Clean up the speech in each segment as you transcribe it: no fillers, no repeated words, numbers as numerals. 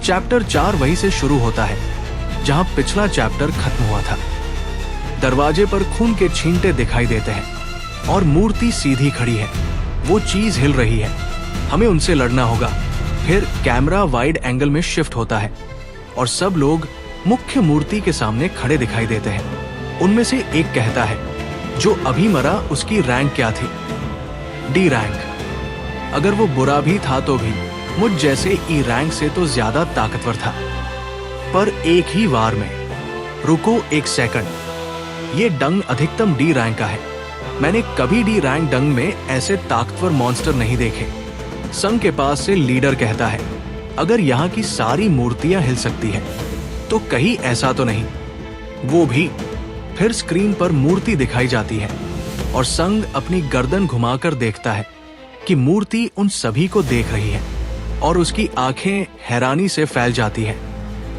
Chapter 4 वहीं से शुरू होता है जहां पिछला चैप्टर खत्म हुआ था। दरवाजे पर खून के छींटे दिखाई देते हैं और मूर्ति सीधी खड़ी है। वो चीज हिल रही है, हमें उनसे लड़ना होगा। फिर कैमरा वाइड एंगल में शिफ्ट होता है और सब लोग मुख्य मूर्ति के सामने खड़े दिखाई देते हैं। उनमें से एक कहता है, जो अभी मरा उसकी रैंक क्या थी? D rank. अगर वो बुरा भी था तो भी मुझ जैसे ई रैंक से तो ज्यादा ताकतवर था। पर एक ही वार में। रुको एक सेकंड, ये डंग अधिकतम डी रैंक का है। मैंने कभी डी रैंक डंग में ऐसे ताकतवर मॉन्स्टर नहीं देखे। संघ के पास से लीडर कहता है, अगर यहाँ की सारी मूर्तियां हिल सकती है तो कहीं ऐसा तो नहीं। वो भी। फिर स्क्रीन पर मूर्ति दिखाई जाती है और संघ अपनी गर्दन घुमाकर देखता है कि मूर्ति उन सभी को देख रही है और उसकी आंखें हैरानी से फैल जाती है।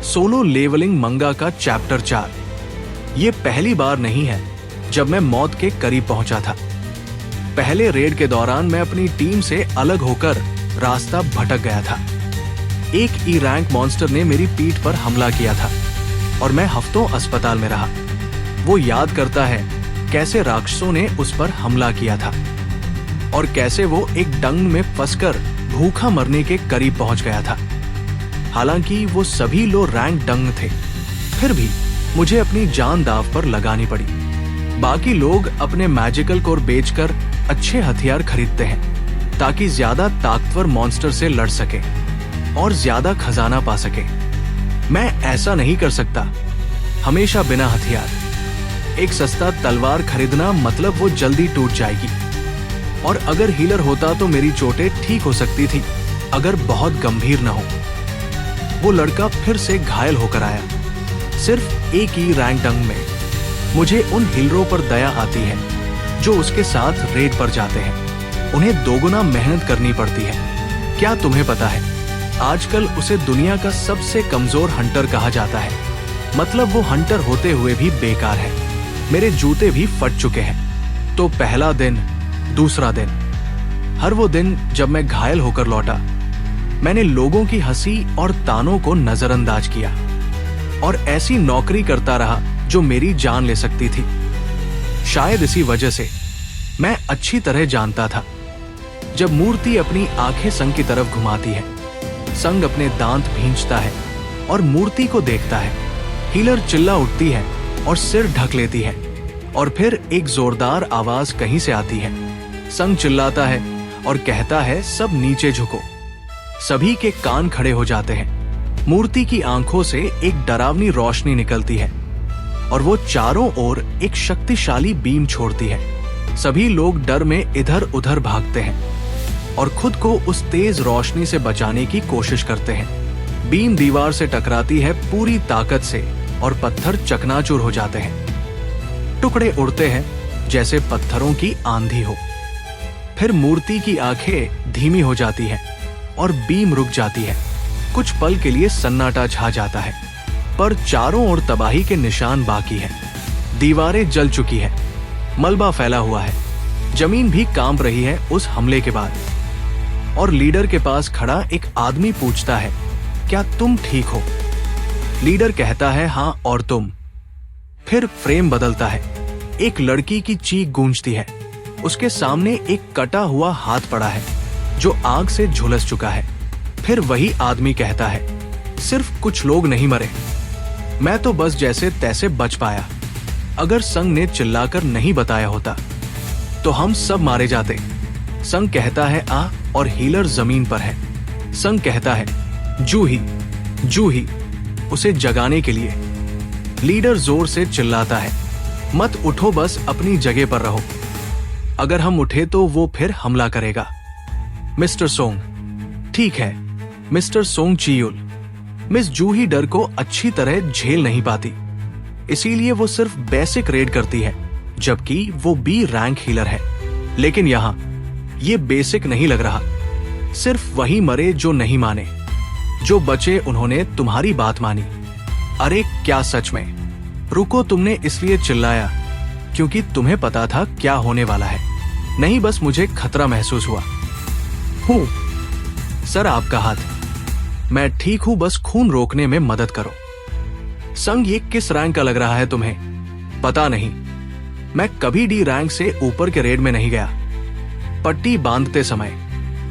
सोलो लेवलिंग मंगा का चैप्टर 4। ये पहली बार नहीं है जब मैं मौत के करीब पहुंचा था। पहले रेड के दौरान मैं अपनी टीम से अलग होकर रास्ता भटक गया था। एक ई रैंक मॉन्स्टर ने मेरी पीठ पर हमला किया था और मैं हफ्तों अस्पताल में रहा। वो याद करता है कैसे राक्षसों ने उस पर हमला किया था और कैसे वो एक डंग में फंसकर भूखा मरने के करीब पहुंच गया था। हालांकि वो सभी लो रैंक डंग थे, फिर भी मुझे अपनी जान दांव पर लगानी पड़ी। बाकी लोग अपने मैजिकल कोर बेचकर अच्छे हथियार खरीदते हैं ताकि ज्यादा ताकतवर मॉन्स्टर से लड़ सके और ज्यादा खजाना पा सके। मैं ऐसा नहीं कर सकता, हमेशा बिना हथियार। एक सस्ता तलवार खरीदना मतलब वो जल्दी टूट जाएगी और अगर हीलर होता तो मेरी चोटें ठीक हो सकती थी, अगर बहुत गंभीर न हो। वो लड़का फिर से घायल होकर आया, सिर्फ एक ही रैंक डंग में। मुझे उन हीलरों पर दया आती है जो उसके साथ रेड पर जाते हैं। उन्हें दोगुना मेहनत करनी पड़ती है। क्या तुम्हें पता है, आजकल उसे दुनिया का सबसे कमजोर हंटर कहा जाता है। मतलब वो हंटर होते हुए भी बेकार है। मेरे जूते भी फट चुके हैं। तो पहला दिन, दूसरा दिन, हर वो दिन जब मैं घायल होकर लौटा, मैंने लोगों की हंसी और तानों को नजरअंदाज किया और ऐसी नौकरी करता रहा जो मेरी जान ले सकती थी। शायद इसी वजह से मैं अच्छी तरह जानता था, जब मूर्ति अपनी आंखें संघ की तरफ घुमाती है, संघ अपने दांत भींचता है और मूर्ति को देखता है। हीलर चिल्ला उठती है और सिर ढक लेती है और फिर एक जोरदार आवाज कहीं से आती है। संघ चिल्लाता है और कहता है, सब नीचे झुको। सभी के कान खड़े हो जाते हैं। मूर्ति की आंखों से एक डरावनी रोशनी निकलती है और वो चारों ओर एक शक्तिशाली बीम छोड़ती है। सभी लोग डर में इधर उधर भागते हैं और खुद को उस तेज रोशनी से बचाने की कोशिश करते हैं। बीम दीवार से टकराती है पूरी ताकत से और पत्थर चकनाचूर हो जाते हैं। टुकड़े उड़ते हैं जैसे पत्थरों की आंधी हो। फिर मूर्ति की आंखें धीमी हो जाती है और बीम रुक जाती है। कुछ पल के लिए सन्नाटा छा जाता है, पर चारों ओर तबाही के निशान बाकी है। दीवारें जल चुकी है, मलबा फैला हुआ है, जमीन भी कांप रही है उस हमले के बाद। और लीडर के पास खड़ा एक आदमी पूछता है, क्या तुम ठीक हो? लीडर कहता है, हाँ, और तुम? फिर फ्रेम बदलता है। एक लड़की की चीख गूंजती है। उसके सामने एक कटा हुआ हाथ पड़ा है जो आग से झुलस चुका है। फिर वही आदमी कहता है, सिर्फ कुछ लोग नहीं मरे, मैं तो बस जैसे तैसे बच पाया। अगर संघ ने चिल्लाकर नहीं बताया होता तो हम सब मारे जाते। संघ कहता है, आ, और हीलर जमीन पर है। संघ कहता है, जूही, जूही, उसे जगाने के लिए। लीडर जोर से चिल्लाता है, मत उठो, बस अपनी जगह पर रहो। अगर हम उठे तो वो फिर हमला करेगा। मिस्टर सोंग, ठीक है, मिस्टर सोंग चियुल। मिस जूही डर को अच्छी तरह झेल नहीं पाती, इसीलिए वो सिर्फ बेसिक रेड करती है, जबकि वो बी रैंक हीलर है। लेकिन यहाँ ये बेसिक नहीं लग रहा। सिर्फ वही मरे जो नहीं माने, जो बचे उन्होंने तुम्हारी बात मानी। अरे क्या सच में? रुको, तुमने इसलिए चिल्लाया क्योंकि तुम्हें पता था क्या होने वाला है? नहीं, बस मुझे खतरा महसूस हुआ। हूँ सर, आपका हाथ। मैं ठीक हूं, बस खून रोकने में मदद करो। संग, ये किस रैंक का लग रहा है तुम्हें? पता नहीं, मैं कभी डी रैंक से ऊपर के रेड में नहीं गया। पट्टी बांधते समय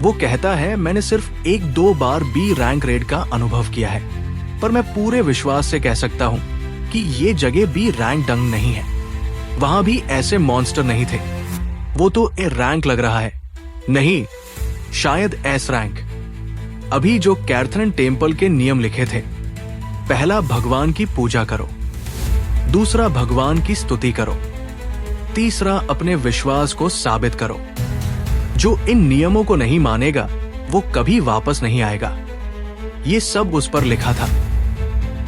वो कहता है, मैंने सिर्फ 1-2 बार बी रैंक रेड का अनुभव किया है, पर मैं पूरे विश्वास से कह सकता हूं कि ये जगह बी रैंक डंग नहीं है। वहां भी ऐसे मॉन्स्टर नहीं थे। वो तो ए रैंक लग रहा है। नहीं, शायद एस रैंक। अभी जो कैर्थन टेम्पल के नियम लिखे थे, पहला भगवान की पूजा करो, दूसरा भगवान की स्तुति करो, तीसरा अपने विश्वास को साबित करो। जो इन नियमों को नहीं मानेगा वो कभी वापस नहीं आएगा। ये सब उस पर लिखा था।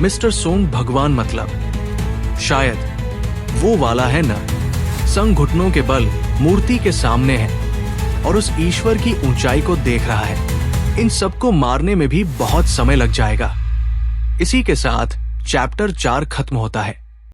मिस्टर सोंग भगवान मतलब शायद वो वाला है ना। संग घुटनों के बल मूर्ति के सामने है और उस ईश्वर की ऊंचाई को देख रहा है। इन सबको मारने में भी बहुत समय लग जाएगा। इसी के साथ चैप्टर 4 खत्म होता है।